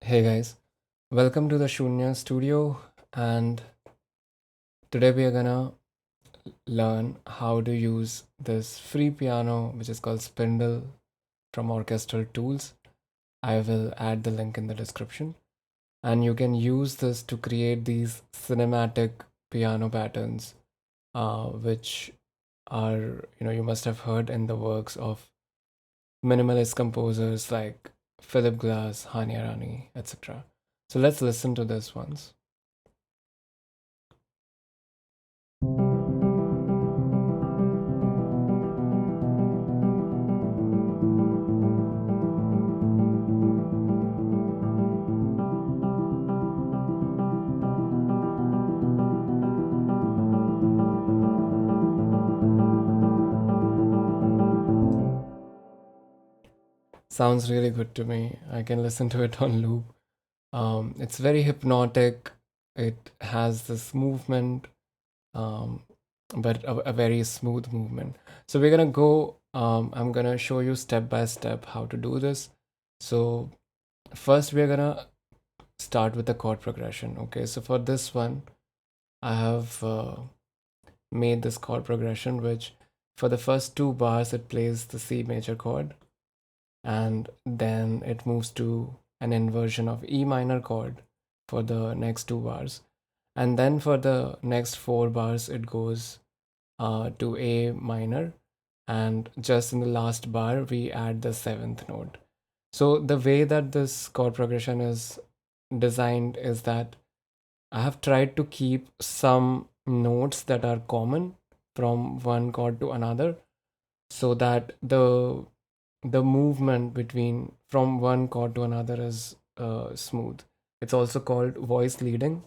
Hey guys, welcome to the Shunya Studio, and today we are gonna learn how to use this free piano which is called Spindle from Orchestral Tools. I will add the link in the description, and you can use this to create these cinematic piano patterns, which are you must have heard in the works of minimalist composers like Philip Glass, Hania Rani, etc. So let's listen to this once. Sounds really good to me. I can listen to it on loop. It's very hypnotic. It has this movement, um, but a very smooth movement. So we're gonna go. I'm gonna show you step by step how to do this. So first, we're gonna start with the chord progression. Okay, so for this one, I have made this chord progression, which for the first two bars it plays the C major chord, and then it moves to an inversion of E minor chord for the next two bars. And then for the next four bars, it goes to A minor. And just in the last bar, we add the seventh note. So the way that this chord progression is designed is that I have tried to keep some notes that are common from one chord to another so that the movement between from one chord to another is smooth. It's also called voice leading.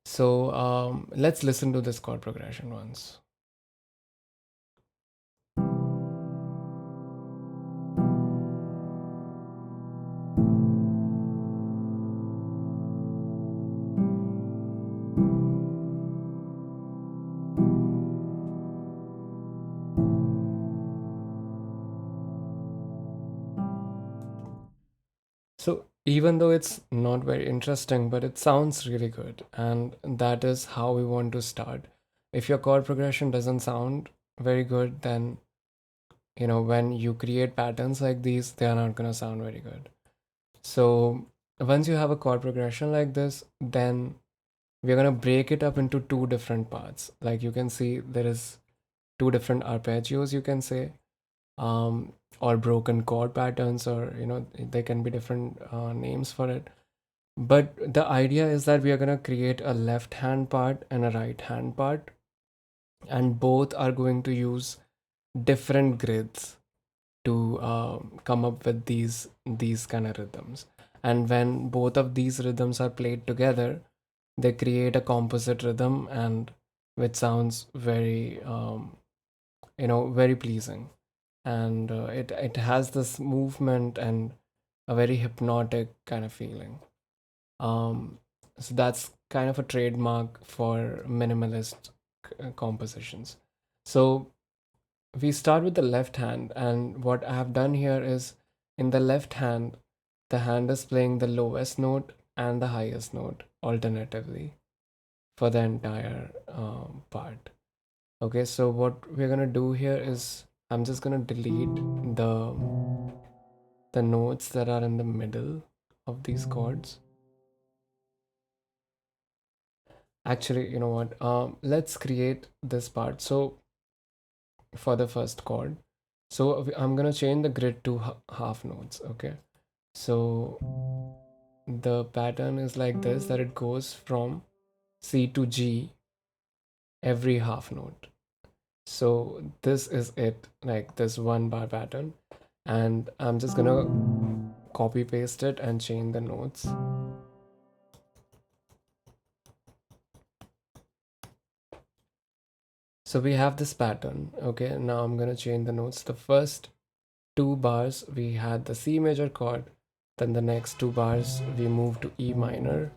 So let's listen to this chord progression once. So even though it's not very interesting, but it sounds really good, and that is how we want to start. If your chord progression doesn't sound very good, then when you create patterns like these, they are not gonna sound very good. So once you have a chord progression like this, then we're going to break it up into two different parts. Like you can see, there is two different arpeggios, you can say, um, or broken chord patterns, or there can be different names for it. But the idea is that we are going to create a left hand part and a right hand part, and both are going to use different grids to come up with these kind of rhythms. And when both of these rhythms are played together, they create a composite rhythm, and which sounds very very pleasing. And it has this movement and a very hypnotic kind of feeling. So that's kind of a trademark for minimalist compositions. So we start with the left hand, and what I have done here is, in the left hand, the hand is playing the lowest note and the highest note alternatively for the entire part. Okay, so what we're gonna do here is, I'm just gonna delete the notes that are in the middle of these chords. Actually, you know what? Let's create this part. So for the first chord, so I'm gonna change the grid to half notes. Okay, so the pattern is like this, that it goes from C to G every half note. So this is it, like this one bar pattern. And I'm just gonna copy paste it and change the notes. So we have this pattern. Okay, now I'm gonna change the notes. The first two bars we had the C major chord, then the next two bars we moved to E minor.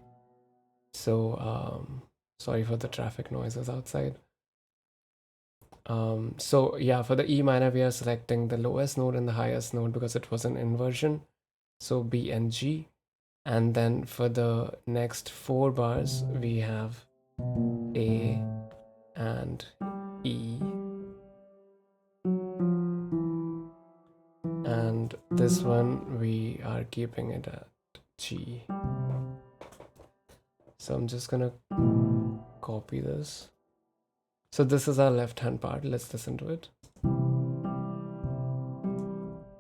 So sorry for the traffic noises outside. So yeah, for the E minor we are selecting the lowest note and the highest note because it was an inversion. So B and G. And then for the next four bars, we have A and E. And this one, we are keeping it at G. So I'm just gonna copy this. So this is our left hand part. Let's listen to it.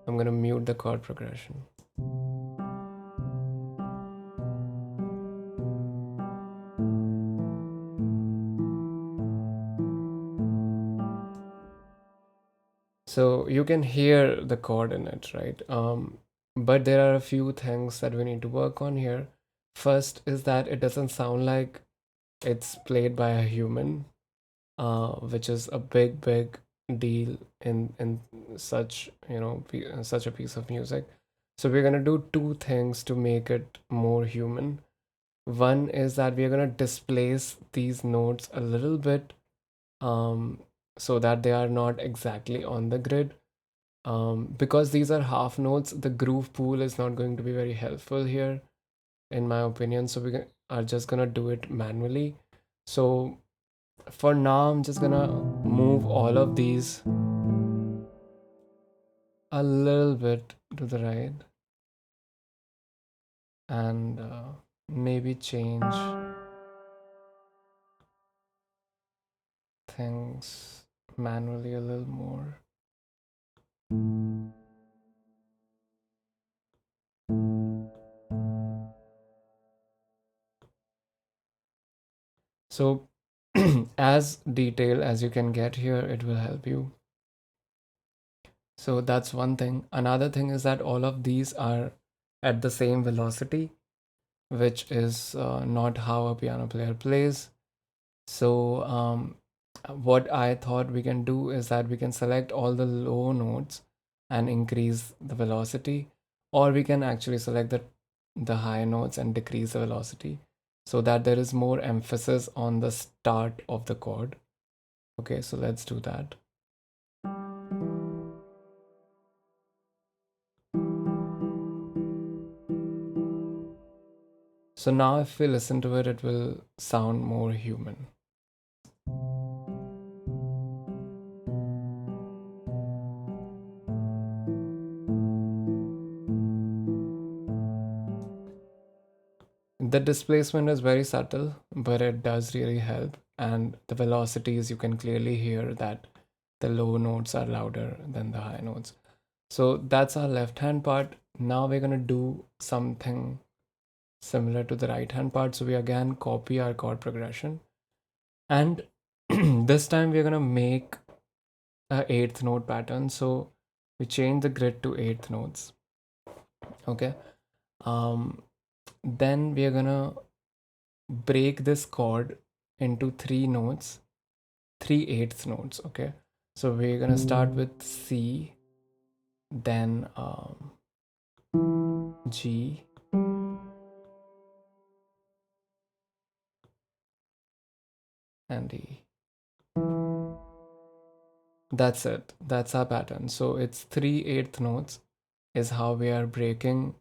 I'm gonna mute the chord progression. So you can hear the chord in it, right? But there are a few things that we need to work on here. First is that it doesn't sound like it's played by a human, which is a big deal in such, such a piece of music. So we're gonna do two things to make it more human. One is that we're gonna displace these notes a little bit, um, so that they are not exactly on the grid. Because these are half notes, the groove pool is not going to be very helpful here, in my opinion. So we are just gonna do it manually. So for now, I'm just gonna move all of these a little bit to the right and maybe change things manually a little more. So as detailed as you can get here, it will help you. So that's one thing. Another thing is that all of these are at the same velocity, which is not how a piano player plays. So what I thought we can do is that we can select all the low notes and increase the velocity, or we can actually select the high notes and decrease the velocity so that there is more emphasis on the start of the chord. Okay, so let's do that. So now if we listen to it, it will sound more human. The displacement is very subtle, but it does really help. And the velocities, you can clearly hear that the low notes are louder than the high notes. So that's our left hand part. Now we're going to do something similar to the right hand part. So we again copy our chord progression. And this time we're going to make a eighth note pattern. So we change the grid to eighth notes. Okay. Then we're going to break this chord into three notes, 3/8 notes. Okay, so we're gonna start with C, then G, and E. That's it. That's our pattern. So it's 3/8 notes is how we are breaking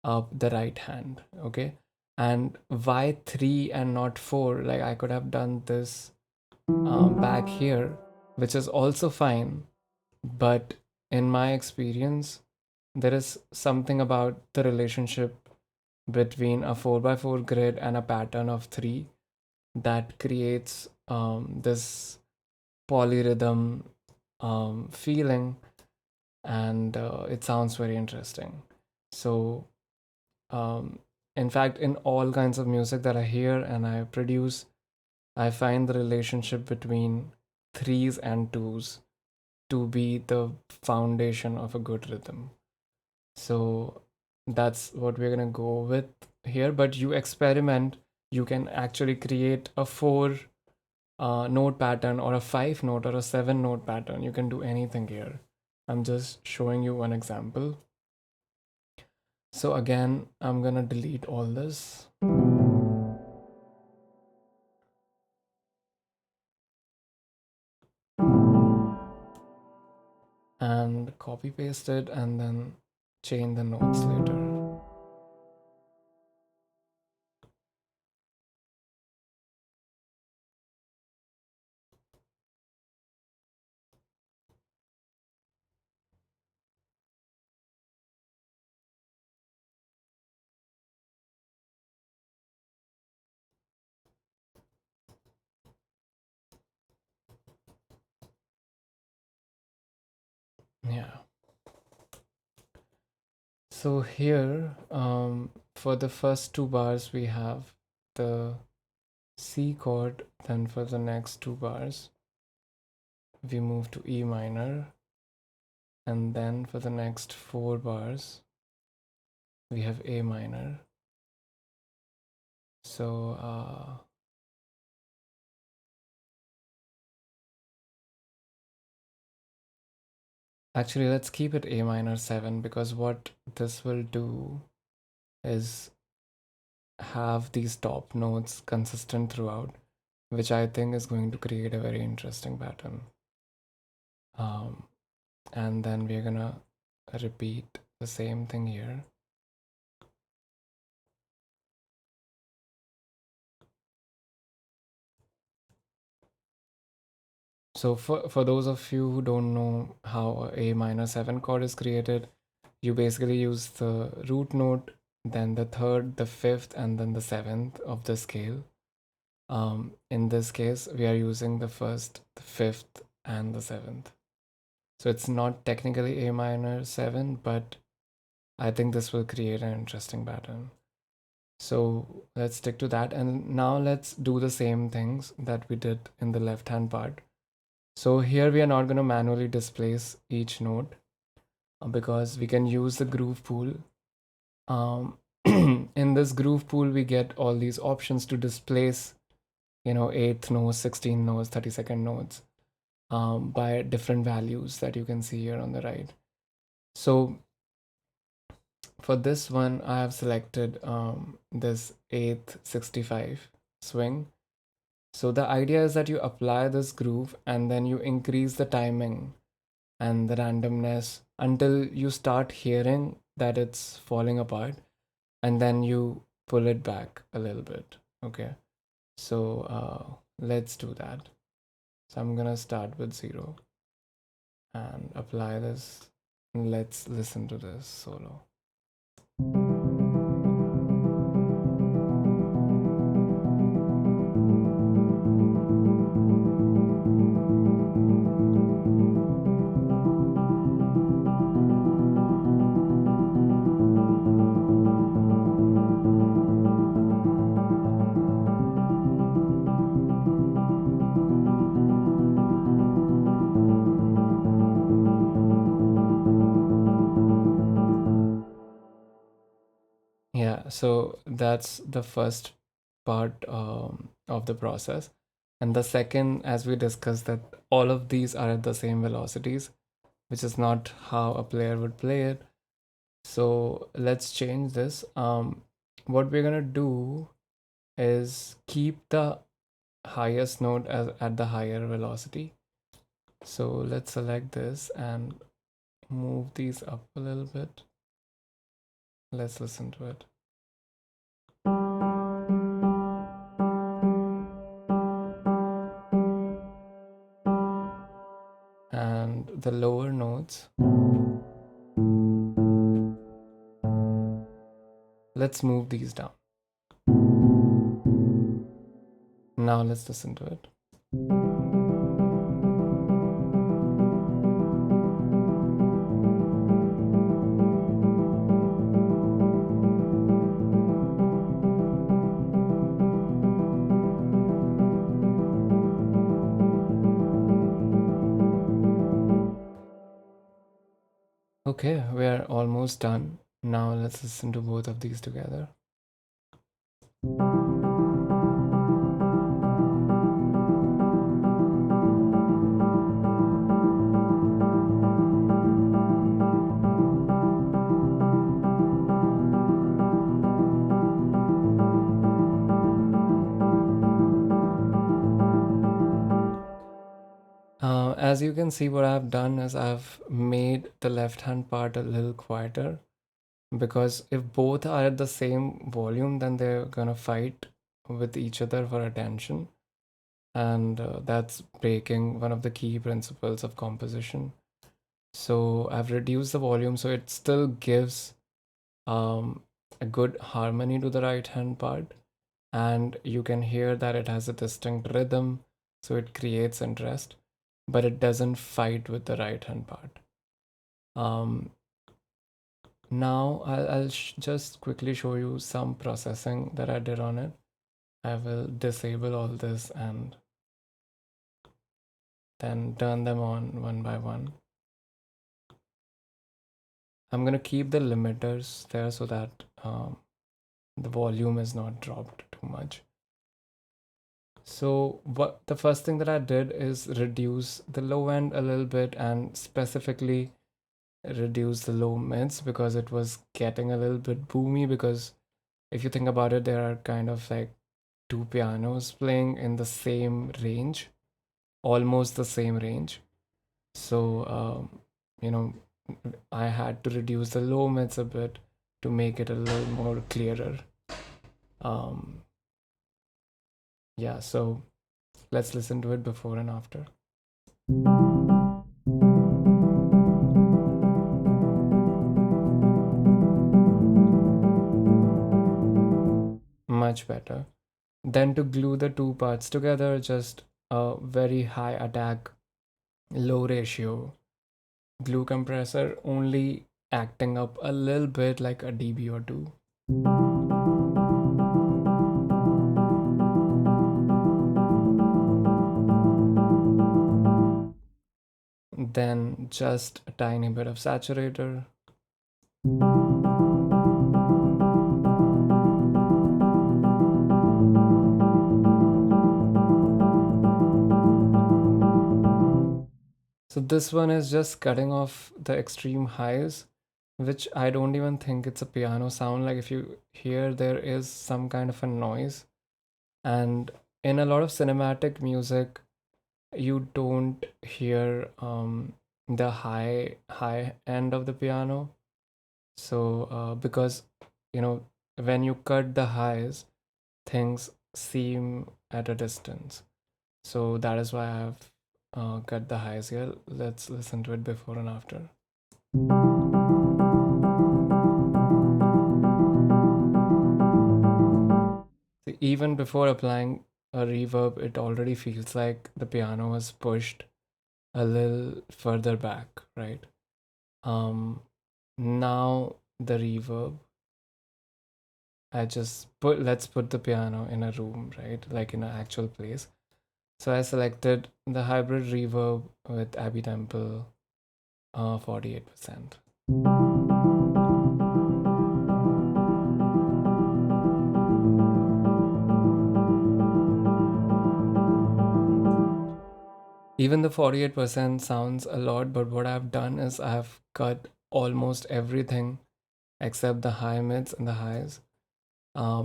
up the right hand. Okay, and why 3 and not 4? Like I could have done this back here, which is also fine. But in my experience, there is something about the relationship between a 4x4 grid and a pattern of 3 that creates this polyrhythm feeling, and it sounds very interesting. So, um, in fact, in all kinds of music that I hear and I produce, I find the relationship between threes and twos to be the foundation of a good rhythm. So that's what we're gonna go with here. But you experiment, you can actually create a four note pattern or a five note or a seven note pattern. You can do anything here. I'm just showing you one example. So again, I'm gonna delete all this. And copy paste it and then change the notes later. Yeah. So here, for the first two bars, we have the C chord. Then for the next two bars, we move to E minor. And then for the next four bars, we have A minor. So actually, let's keep it A minor 7, because what this will do is have these top notes consistent throughout, which I think is going to create a very interesting pattern. Um, and then we're gonna repeat the same thing here. So for those of you who don't know how a minor 7 chord is created, you basically use the root note, then the third, the fifth, and then the seventh of the scale. In this case, we are using the first, the fifth, and the seventh. So it's not technically A minor 7, but I think this will create an interesting pattern. So let's stick to that. And now let's do the same things that we did in the left hand part. So here we are not going to manually displace each note because we can use the groove pool. In this groove pool, we get all these options to displace, eighth notes, 16 notes, 32nd notes by different values that you can see here on the right. So for this one, I have selected this eighth 65 swing. So the idea is that you apply this groove and then you increase the timing and the randomness until you start hearing that it's falling apart, and then you pull it back a little bit. Okay, so let's do that. So I'm gonna start with 0 and apply this. Let's listen to this solo. Yeah, so that's the first part of the process. And the second, as we discussed, that all of these are at the same velocities, which is not how a player would play it. So let's change this. What we're gonna do is keep the highest note at the higher velocity. So let's select this and move these up a little bit. Let's listen to it. And the lower notes, let's move these down. Now let's listen to it. Okay, we're almost done. Now let's listen to both of these together. As you can see, what I've done is I've made the left hand part a little quieter, because if both are at the same volume, then they're gonna fight with each other for attention, and that's breaking one of the key principles of composition. So I've reduced the volume so it still gives a good harmony to the right hand part, and you can hear that it has a distinct rhythm, so it creates interest, but it doesn't fight with the right hand part. Um, Now I'll just quickly show you some processing that I did on it. I will disable all this and then turn them on one by one. I'm gonna keep the limiters there so that the volume is not dropped too much. So what the first thing that I did is reduce the low end a little bit and specifically reduce the low mids because it was getting a little bit boomy, because if you think about it, there are kind of like two pianos playing in the same range, almost the same range. So, you know, I had to reduce the low mids a bit to make it a little more clearer. Um, yeah, so let's listen to it before and after. Much better. Then to glue the two parts together, just a very high attack, low ratio glue compressor, only acting up a little bit like a dB or two. Then just a tiny bit of saturator. So this one is just cutting off the extreme highs, which I don't even think it's a piano sound. Like if you hear, there is some kind of a noise. And in a lot of cinematic music, you don't hear the high end of the piano. So because when you cut the highs, things seem at a distance. So that is why I have cut the highs here. Let's listen to it before and after. So even before applying a reverb, it already feels like the piano was pushed a little further back, right? Now the reverb, let's put the piano in a room, right? Like in an actual place. So I selected the hybrid reverb with Abbey Temple, 48%. Even the 48% sounds a lot, but what I've done is I've cut almost everything except the high mids and the highs,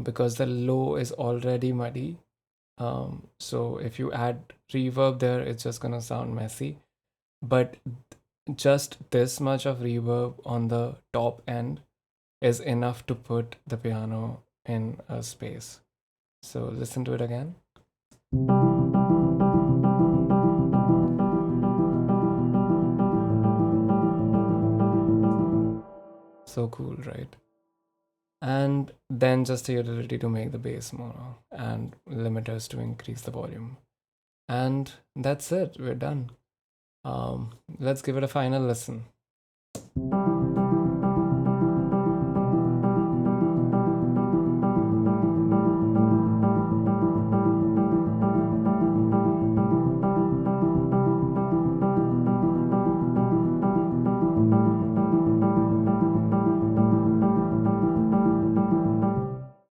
because the low is already muddy. So if you add reverb there, it's just gonna sound messy. But just this much of reverb on the top end is enough to put the piano in a space. So listen to it again. So cool, right? And then just the utility to make the bass mono and limiters to increase the volume. And that's it, we're done. Let's give it a final listen.